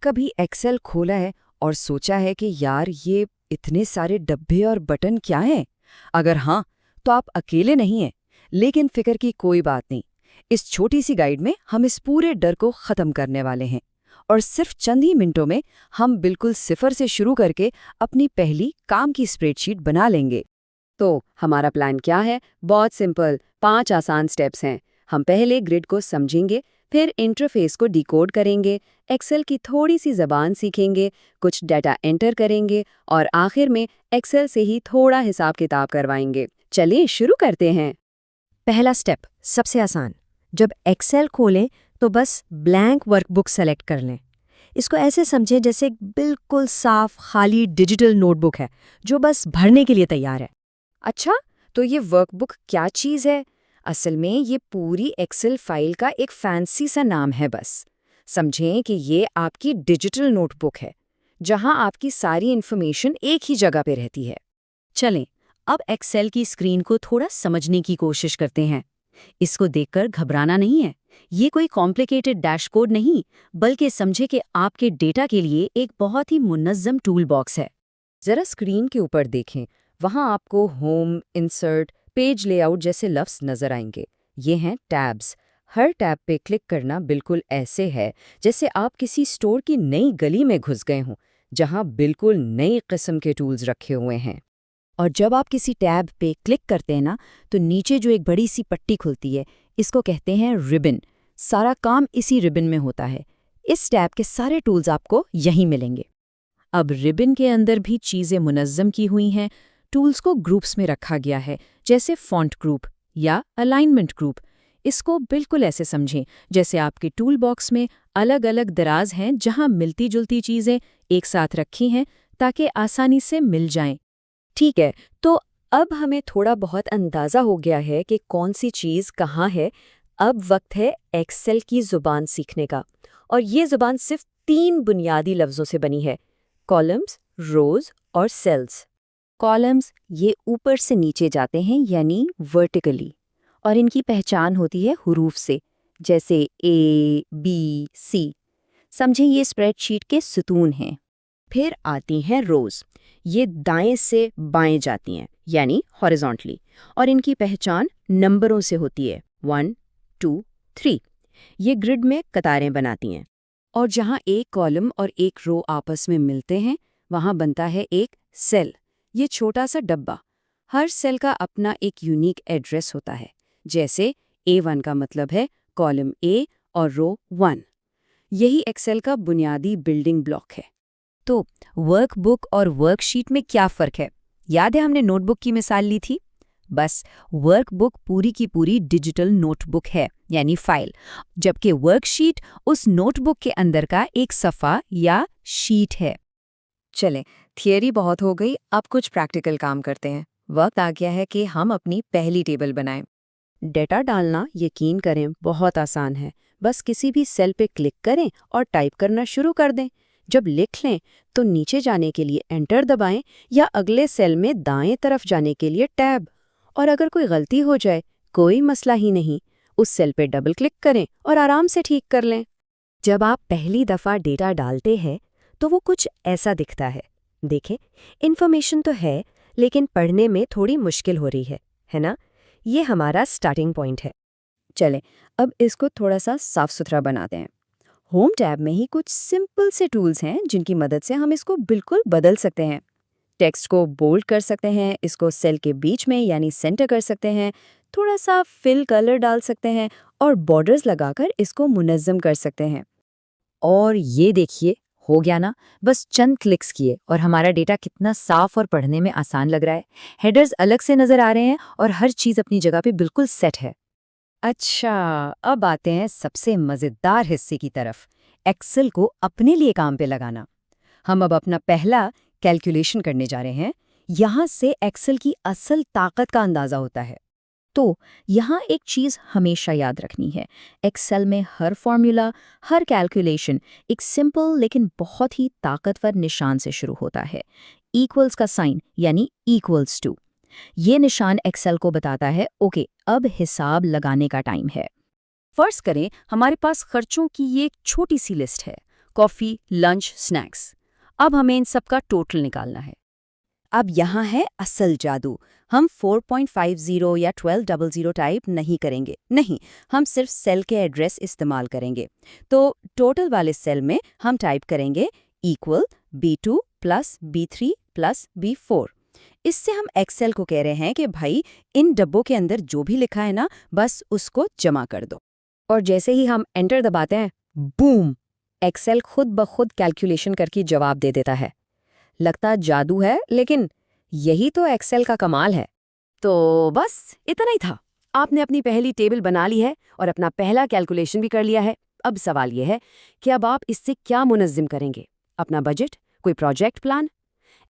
कभी एक्सेल खोला है और सोचा है कि यार ये इतने सारे डब्बे और बटन क्या हैं? अगर हाँ, तो आप अकेले नहीं हैं, लेकिन फिक्र की कोई बात नहीं। इस छोटी सी गाइड में हम इस पूरे डर को खत्म करने वाले हैं और सिर्फ चंद ही मिनटों में हम बिल्कुल सिफर से शुरू करके अपनी पहली काम की स्प्रेडशीट बना लेंगे। तो हमारा प्लान क्या है? बहुत सिंपल, 5 आसान स्टेप्स हैं। हम पहले ग्रिड को समझेंगे, फिर इंटरफेस को डिकोड करेंगे, एक्सेल की थोड़ी सी ज़बान सीखेंगे, कुछ डाटा एंटर करेंगे और आखिर में एक्सेल से ही थोड़ा हिसाब किताब करवाएंगे। चलिए शुरू करते हैं। पहला स्टेप सबसे आसान। जब एक्सेल खोलें तो बस ब्लैंक वर्कबुक सेलेक्ट कर लें। इसको ऐसे समझें जैसे एक बिल्कुल साफ खाली डिजिटल नोटबुक है जो बस भरने के लिए तैयार है। अच्छा, तो ये वर्कबुक क्या चीज़ है? असल में ये पूरी एक्सेल फाइल का एक फैंसी सा नाम है बस। समझें कि ये आपकी डिजिटल नोटबुक है, जहां आपकी सारी इन्फॉर्मेशन एक ही जगह पे रहती है। चलें, अब एक्सेल की स्क्रीन को थोड़ा समझने की कोशिश करते हैं। इसको देखकर घबराना नहीं है। ये कोई कॉम्प्लिकेटेड डैशबोर्ड नहीं, बल्कि समझे कि आपके डेटा के लिए एक बहुत ही मुनज़्ज़म टूल बॉक्स है। जरा स्क्रीन के ऊपर देखें, वहां आपको होम, इंसर्ट, पेज लेआउट जैसे लफ्ज़ नजर आएंगे। ये हैं टैब्स। हर टैब पे क्लिक करना बिल्कुल ऐसे है जैसे आप किसी स्टोर की नई गली में घुस गए हों, जहां बिल्कुल नई किस्म के टूल्स रखे हुए हैं। और जब आप किसी टैब पे क्लिक करते हैं ना, तो नीचे जो एक बड़ी सी पट्टी खुलती है, इसको कहते हैं रिबन। सारा काम इसी रिबन में होता है। इस टैब के सारे टूल्स आपको यहीं मिलेंगे। अब रिबन के अंदर भी चीज़ें मुनज़्ज़म की हुई हैं। टूल्स को ग्रुप्स में रखा गया है, जैसे फॉन्ट ग्रुप या अलाइनमेंट ग्रुप। इसको बिल्कुल ऐसे समझें जैसे आपके टूल बॉक्स में अलग अलग दराज हैं जहां मिलती जुलती चीज़ें एक साथ रखी हैं ताकि आसानी से मिल जाएं। ठीक है, तो अब हमें थोड़ा बहुत अंदाज़ा हो गया है कि कौन सी चीज़ कहाँ है। अब वक्त है एक्सेल की ज़ुबान सीखने का। और ये ज़ुबान सिर्फ 3 बुनियादी लफ्ज़ों से बनी है: कॉलम्स, रोज़ और सेल्स। कॉलम्स ये ऊपर से नीचे जाते हैं, यानी वर्टिकली, और इनकी पहचान होती है हुरूफ से, जैसे ए, बी, सी। समझें ये स्प्रेडशीट के सुतून हैं। फिर आती हैं रोज़। ये दाएं से बाएं जाती हैं, यानी हॉरिजॉन्टली, और इनकी पहचान नंबरों से होती है, 1, 2, 3। ये ग्रिड में कतारें बनाती हैं, और जहां एक कॉलम और एक रो आपस में मिलते हैं, वहां बनता है एक सेल। ये छोटा सा डब्बा। हर सेल का अपना एक यूनिक एड्रेस होता है, जैसे A1 का मतलब है कॉलम A और रो 1। यही एक्सेल का बुनियादी बिल्डिंग ब्लॉक है। तो वर्कबुक और वर्कशीट में क्या फ़र्क है? याद है हमने नोटबुक की मिसाल ली थी? बस वर्कबुक पूरी की पूरी डिजिटल नोटबुक है, यानी फाइल, जबकि वर्कशीट उस नोटबुक के अंदर का एक सफ़ा या शीट है। चलें, थियरी बहुत हो गई, अब कुछ प्रैक्टिकल काम करते हैं। वक्त आ गया है कि हम अपनी पहली टेबल बनाएं। डेटा डालना, यकीन करें, बहुत आसान है। बस किसी भी सेल पे क्लिक करें और टाइप करना शुरू कर दें। जब लिख लें तो नीचे जाने के लिए एंटर दबाएं या अगले सेल में दाएं तरफ जाने के लिए टैब। और अगर कोई गलती हो जाए, कोई मसला ही नहीं, उस सेल पे डबल क्लिक करें और आराम से ठीक कर लें। जब आप पहली दफ़ा डेटा डालते हैं तो वो कुछ ऐसा दिखता है। देखें, इन्फॉर्मेशन तो है, लेकिन पढ़ने में थोड़ी मुश्किल हो रही है ना? ये हमारा स्टार्टिंग पॉइंट है। चलें, अब इसको थोड़ा सा साफ सुथरा बनाते हैं। होम टैब में ही कुछ सिंपल से टूल्स हैं जिनकी मदद से हम इसको बिल्कुल बदल सकते हैं। टेक्स्ट को बोल्ड कर सकते हैं, इसको सेल के बीच में यानी सेंटर कर सकते हैं, थोड़ा सा फिल कलर डाल सकते हैं और बॉर्डर्स लगाकर इसको मुनज़्ज़म कर सकते हैं। और ये देखिए, हो गया ना? बस चंद क्लिक्स किए और हमारा डेटा कितना साफ और पढ़ने में आसान लग रहा है। हेडर्स अलग से नज़र आ रहे हैं और हर चीज़ अपनी जगह पे बिल्कुल सेट है। अच्छा, अब आते हैं सबसे मज़ेदार हिस्से की तरफ, एक्सेल को अपने लिए काम पे लगाना। हम अब अपना पहला कैलकुलेशन करने जा रहे हैं। यहाँ से एक्सेल की असल ताकत का अंदाज़ा होता है। तो यहाँ एक चीज़ हमेशा याद रखनी है। एक्सेल में हर फॉर्मूला, हर कैलकुलेशन एक सिंपल लेकिन बहुत ही ताकतवर निशान से शुरू होता है। इक्वल्स का साइन, यानी इक्वल्स टू। ये निशान एक्सेल को बताता है, ओके, अब हिसाब लगाने का टाइम है। फर्ज करें हमारे पास खर्चों की ये एक छोटी सी लिस्ट है। Coffee, lunch, snacks. अब हमें इन सब का टोटल निकालना है। अब यहाँ है असल जादू। हम 4.50 या 1200 टाइप नहीं करेंगे, नहीं, हम सिर्फ सेल के एड्रेस इस्तेमाल करेंगे। तो टोटल वाले सेल में हम टाइप करेंगे equal B2 plus B3 plus B4। इससे हम एक्सेल को कह रहे हैं कि भाई इन डब्बों के अंदर जो भी लिखा है ना, बस उसको जमा कर दो। और जैसे ही हम एंटर दबाते हैं, बूम, एक्सेल खुद ब खुद कैलकुलेशन करके जवाब दे देता है। लगता जादू है, लेकिन यही तो एक्सेल का कमाल है। तो बस इतना ही था। आपने अपनी पहली टेबल बना ली है और अपना पहला कैलकुलेशन भी कर लिया है। अब सवाल यह है कि अब आप इससे क्या मुनज़्ज़म करेंगे? अपना बजट, कोई प्रोजेक्ट प्लान